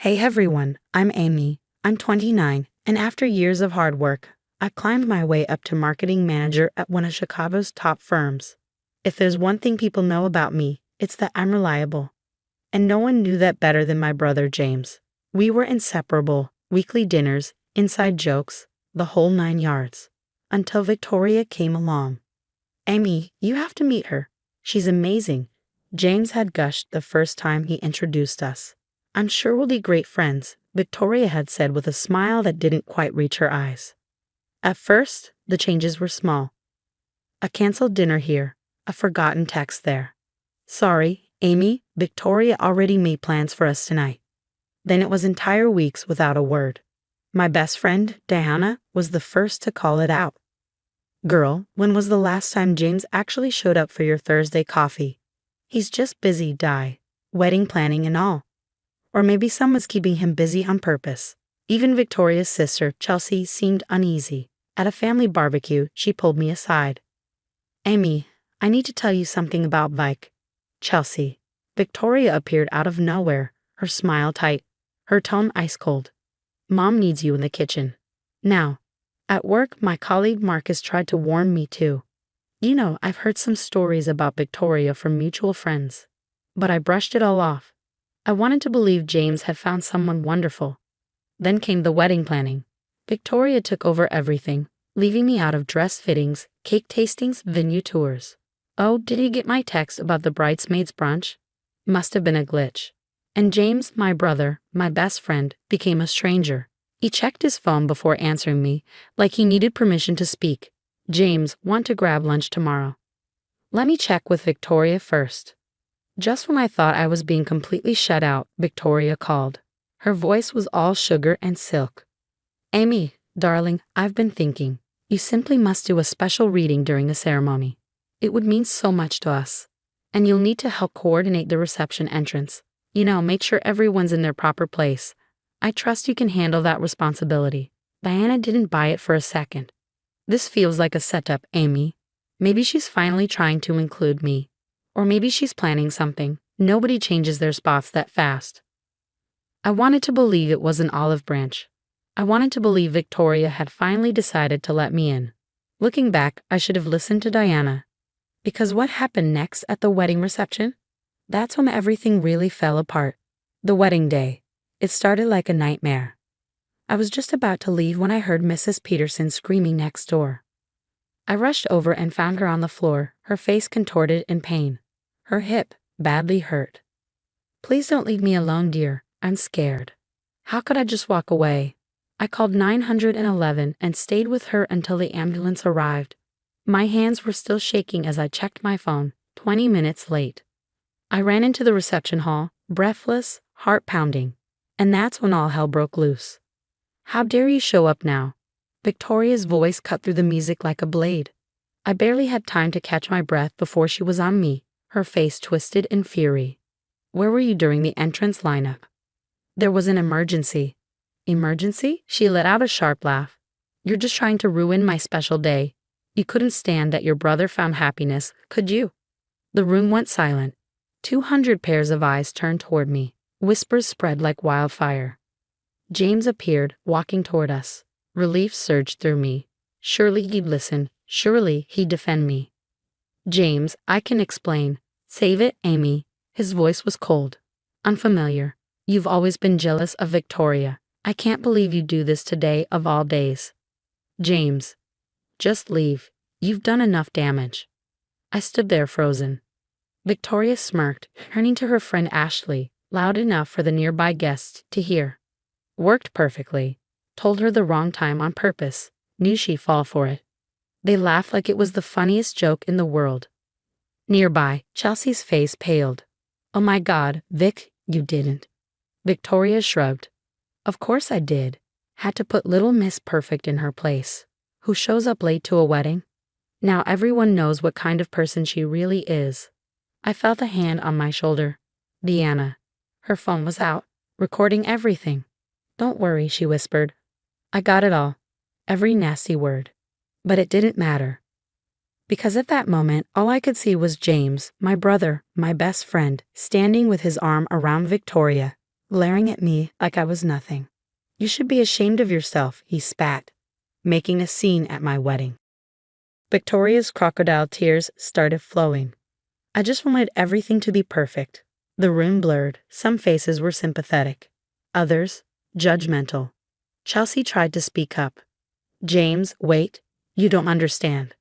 Hey everyone, I'm Amy. I'm 29, and after years of hard work, I climbed my way up to marketing manager at one of Chicago's top firms. If there's one thing people know about me, it's that I'm reliable. And no one knew that better than my brother James. We were inseparable, weekly dinners, inside jokes, the whole 9 yards. Until Victoria came along. Amy, you have to meet her. She's amazing. James had gushed the first time he introduced us. I'm sure we'll be great friends, Victoria had said with a smile that didn't quite reach her eyes. At first, the changes were small. A canceled dinner here, a forgotten text there. Sorry, Amy, Victoria already made plans for us tonight. Then it was entire weeks without a word. My best friend, Diana, was the first to call it out. Girl, when was the last time James actually showed up for your Thursday coffee? He's just busy, Di. Wedding planning and all. Or maybe someone's keeping him busy on purpose. Even Victoria's sister, Chelsea, seemed uneasy. At a family barbecue, she pulled me aside. Amy, I need to tell you something about Vike. Chelsea. Victoria appeared out of nowhere, her smile tight, her tone ice cold. Mom needs you in the kitchen. Now. At work, my colleague Marcus tried to warn me too. You know, I've heard some stories about Victoria from mutual friends. But I brushed it all off. I wanted to believe James had found someone wonderful. Then came the wedding planning. Victoria took over everything, leaving me out of dress fittings, cake tastings, venue tours. Oh, did you get my text about the bridesmaids brunch? Must have been a glitch. And James, my brother, my best friend, became a stranger. He checked his phone before answering me, like he needed permission to speak. James, want to grab lunch tomorrow? Let me check with Victoria first. Just when I thought I was being completely shut out, Victoria called. Her voice was all sugar and silk. Amy, darling, I've been thinking. You simply must do a special reading during the ceremony. It would mean so much to us. And you'll need to help coordinate the reception entrance. You know, make sure everyone's in their proper place. I trust you can handle that responsibility. Diana didn't buy it for a second. This feels like a setup, Amy. Maybe she's finally trying to include me. Or maybe she's planning something. Nobody changes their spots that fast. I wanted to believe it was an olive branch. I wanted to believe Victoria had finally decided to let me in. Looking back, I should have listened to Diana. Because what happened next at the wedding reception? That's when everything really fell apart. The wedding day. It started like a nightmare. I was just about to leave when I heard Mrs. Peterson screaming next door. I rushed over and found her on the floor, her face contorted in pain. Her hip, badly hurt. Please don't leave me alone, dear. I'm scared. How could I just walk away? I called 911 and stayed with her until the ambulance arrived. My hands were still shaking as I checked my phone, 20 minutes late. I ran into the reception hall, breathless, heart pounding. And that's when all hell broke loose. How dare you show up now? Victoria's voice cut through the music like a blade. I barely had time to catch my breath before she was on me, her face twisted in fury. Where were you during the entrance lineup? There was an emergency. Emergency? She let out a sharp laugh. You're just trying to ruin my special day. You couldn't stand that your brother found happiness, could you? The room went silent. 200 pairs of eyes turned toward me. Whispers spread like wildfire. James appeared, walking toward us. Relief surged through me. Surely he'd listen. Surely he'd defend me. James, I can explain. Save it, Amy. His voice was cold. Unfamiliar. You've always been jealous of Victoria. I can't believe you do this today of all days. James. Just leave. You've done enough damage. I stood there frozen. Victoria smirked, turning to her friend Ashley, loud enough for the nearby guests to hear. Worked perfectly. Told her the wrong time on purpose. Knew she'd fall for it. They laughed like it was the funniest joke in the world. Nearby, Chelsea's face paled. Oh my God, Vic, you didn't. Victoria shrugged. Of course I did. Had to put little Miss Perfect in her place. Who shows up late to a wedding? Now everyone knows what kind of person she really is. I felt a hand on my shoulder. Deanna. Her phone was out, recording everything. Don't worry, she whispered. I got it all. Every nasty word. But it didn't matter. Because at that moment, all I could see was James, my brother, my best friend, standing with his arm around Victoria. glaring at me like I was nothing. You should be ashamed of yourself, he spat, making a scene at my wedding. Victoria's crocodile tears started flowing. I just wanted everything to be perfect. The room blurred. Some faces were sympathetic. Others, judgmental. Chelsea tried to speak up. James, wait. You don't understand.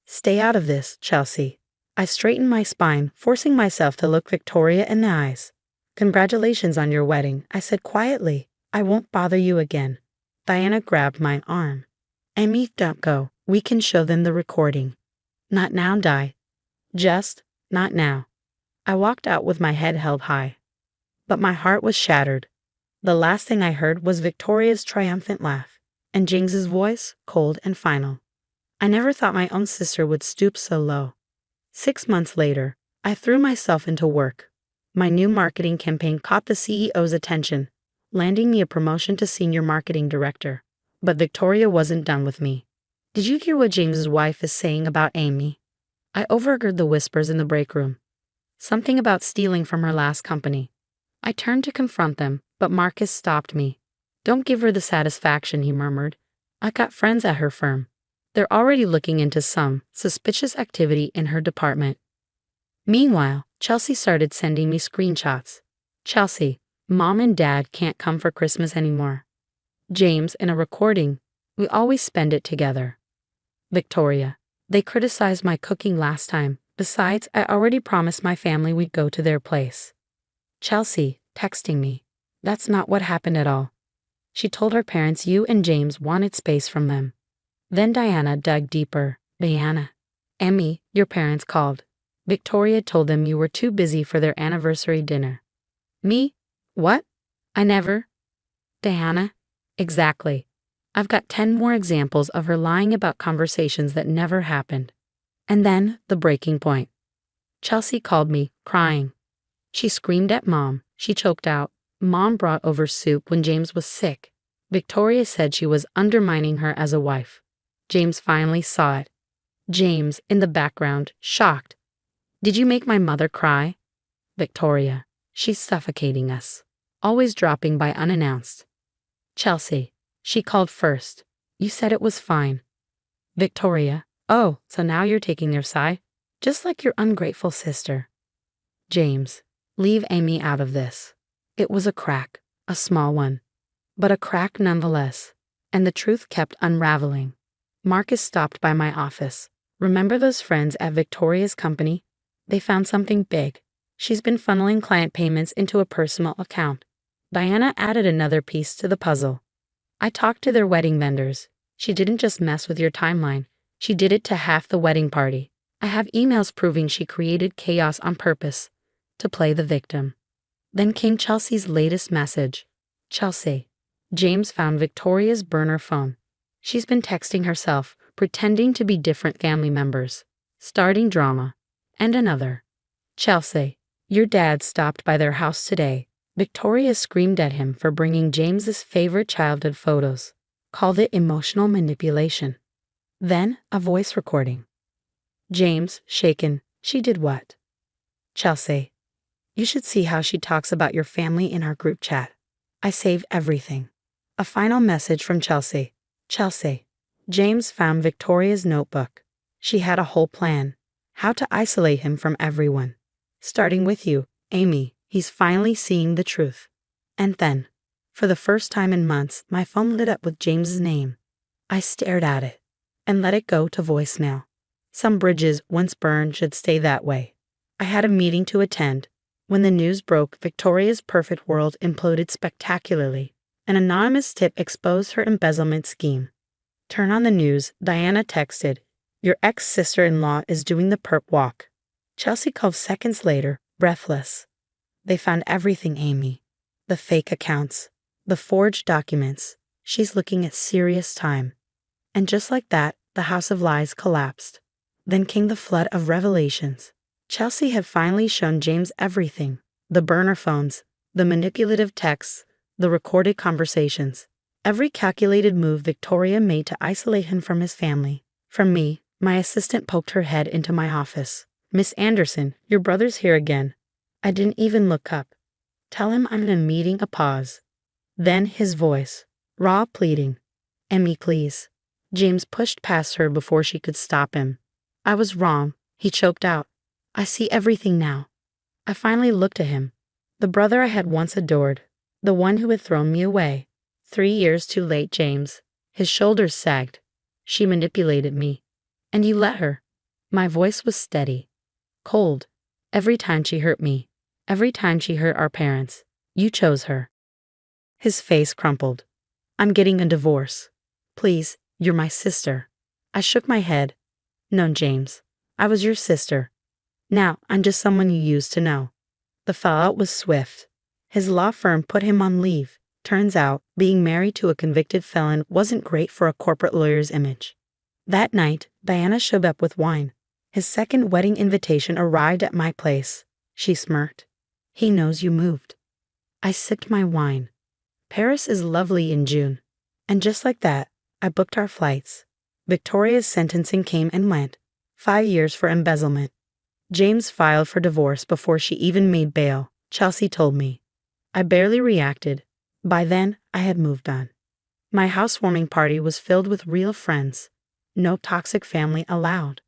Stay out of this, Chelsea. I straightened my spine, forcing myself to look Victoria in the eyes. Congratulations on your wedding, I said quietly. I won't bother you again. Diana grabbed my arm. Amy, don't go. We can show them the recording. Not now, Di. Just, not now. I walked out with my head held high. But my heart was shattered. The last thing I heard was Victoria's triumphant laugh, and James's voice, cold and final. I never thought my own sister would stoop so low. 6 months later, I threw myself into work. My new marketing campaign caught the CEO's attention, landing me a promotion to senior marketing director. But Victoria wasn't done with me. Did you hear what James's wife is saying about Amy? I overheard the whispers in the break room. Something about stealing from her last company. I turned to confront them, but Marcus stopped me. Don't give her the satisfaction, he murmured. I got friends at her firm. They're already looking into some suspicious activity in her department. Meanwhile, Chelsea started sending me screenshots. Chelsea, Mom and Dad can't come for Christmas anymore. James, in a recording, we always spend it together. Victoria, they criticized my cooking last time. Besides, I already promised my family we'd go to their place. Chelsea, texting me. That's not what happened at all. She told her parents you and James wanted space from them. Then Diana dug deeper. Diana. Emmy, your parents called. Victoria told them you were too busy for their anniversary dinner. Me? What? I never. Diana? Exactly. I've got 10 more examples of her lying about conversations that never happened. And then, the breaking point. Chelsea called me, crying. She screamed at Mom. She choked out. Mom brought over soup when James was sick. Victoria said she was undermining her as a wife. James finally saw it. James, in the background, shocked. Did you make my mother cry? Victoria, she's suffocating us. Always dropping by unannounced. Chelsea, she called first. You said it was fine. Victoria, oh, so now you're taking their side? Just like your ungrateful sister. James, leave Amy out of this. It was a crack, a small one, but a crack nonetheless, and the truth kept unraveling. Marcus stopped by my office. Remember those friends at Victoria's company? They found something big. She's been funneling client payments into a personal account. Diana added another piece to the puzzle. I talked to their wedding vendors. She didn't just mess with your timeline. She did it to half the wedding party. I have emails proving she created chaos on purpose, to play the victim. Then came Chelsea's latest message. Chelsea, James found Victoria's burner phone. She's been texting herself, pretending to be different family members, starting drama. And another. Chelsea, your dad stopped by their house today. Victoria screamed at him for bringing James's favorite childhood photos, called it emotional manipulation. Then a voice recording. James, shaken, she did what? Chelsea, you should see how she talks about your family in our group chat. I save everything. A final message from Chelsea. Chelsea, James found Victoria's notebook. She had a whole plan. How to isolate him from everyone. Starting with you, Amy. He's finally seeing the truth. And then, for the first time in months, my phone lit up with James's name. I stared at it and let it go to voicemail. Some bridges once burned should stay that way. I had a meeting to attend. When the news broke, Victoria's perfect world imploded spectacularly. An anonymous tip exposed her embezzlement scheme. Turn on the news, Diana texted. Your ex-sister-in-law is doing the perp walk. Chelsea called seconds later, breathless. They found everything, Amy. The fake accounts, the forged documents. She's looking at serious time. And just like that, the house of lies collapsed. Then came the flood of revelations. Chelsea had finally shown James everything. The burner phones, the manipulative texts, the recorded conversations. Every calculated move Victoria made to isolate him from his family. From me, my assistant poked her head into my office. Miss Anderson, your brother's here again. I didn't even look up. Tell him I'm in a meeting. A pause. Then his voice, raw, pleading. Emmy, please. James pushed past her before she could stop him. I was wrong, he choked out. I see everything now. I finally looked at him. The brother I had once adored. The one who had thrown me away. 3 years too late, James. His shoulders sagged. She manipulated me. And you let her. My voice was steady. Cold. Every time she hurt me. Every time she hurt our parents. You chose her. His face crumpled. I'm getting a divorce. Please, you're my sister. I shook my head. No, James. I was your sister. Now, I'm just someone you used to know. The fallout was swift. His law firm put him on leave. Turns out, being married to a convicted felon wasn't great for a corporate lawyer's image. That night, Diana showed up with wine. His second wedding invitation arrived at my place. She smirked. He knows you moved. I sipped my wine. Paris is lovely in June. And just like that, I booked our flights. Victoria's sentencing came and went. 5 years for embezzlement. James filed for divorce before she even made bail, Chelsea told me. I barely reacted. By then, I had moved on. My housewarming party was filled with real friends. No toxic family allowed.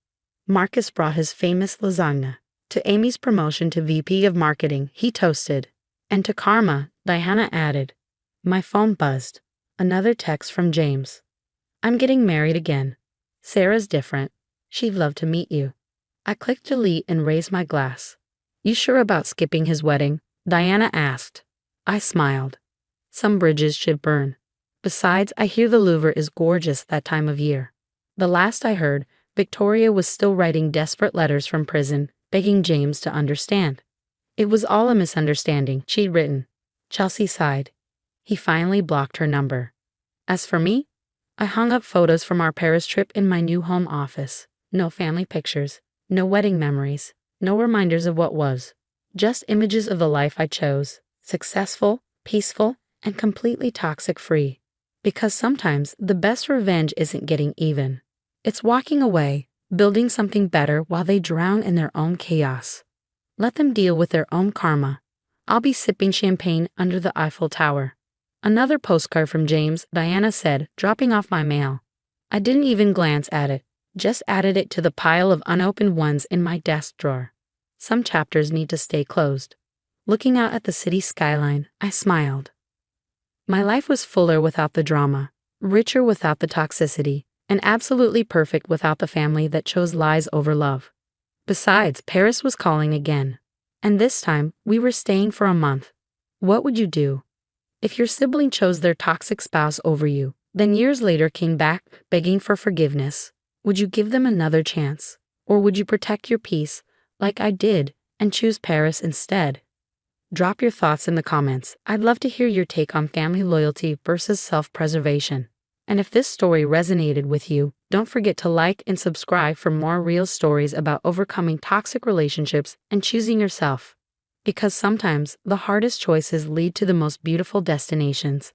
Marcus brought his famous lasagna. To Amy's promotion to VP of Marketing, he toasted. And to Karma, Diana added. My phone buzzed. Another text from James. I'm getting married again. Sarah's different. She'd love to meet you. I clicked delete and raised my glass. You sure about skipping his wedding? Diana asked. I smiled. Some bridges should burn. Besides, I hear the Louvre is gorgeous that time of year. The last I heard, Victoria was still writing desperate letters from prison, begging James to understand. It was all a misunderstanding, she'd written. Chelsea sighed. He finally blocked her number. As for me, I hung up photos from our Paris trip in my new home office. No family pictures, no wedding memories, no reminders of what was. Just images of the life I chose, successful, peaceful, and completely toxic-free. Because sometimes the best revenge isn't getting even. It's walking away, building something better while they drown in their own chaos. Let them deal with their own karma. I'll be sipping champagne under the Eiffel Tower. Another postcard from James, Diana said, dropping off my mail. I didn't even glance at it, just added it to the pile of unopened ones in my desk drawer. Some chapters need to stay closed. Looking out at the city skyline, I smiled. My life was fuller without the drama, richer without the toxicity, and absolutely perfect without the family that chose lies over love. Besides, Paris was calling again. And this time, we were staying for a month. What would you do? If your sibling chose their toxic spouse over you, then years later came back begging for forgiveness, would you give them another chance? Or would you protect your peace, like I did, and choose Paris instead? Drop your thoughts in the comments. I'd love to hear your take on family loyalty versus self-preservation. And if this story resonated with you, don't forget to like and subscribe for more real stories about overcoming toxic relationships and choosing yourself. Because sometimes the hardest choices lead to the most beautiful destinations.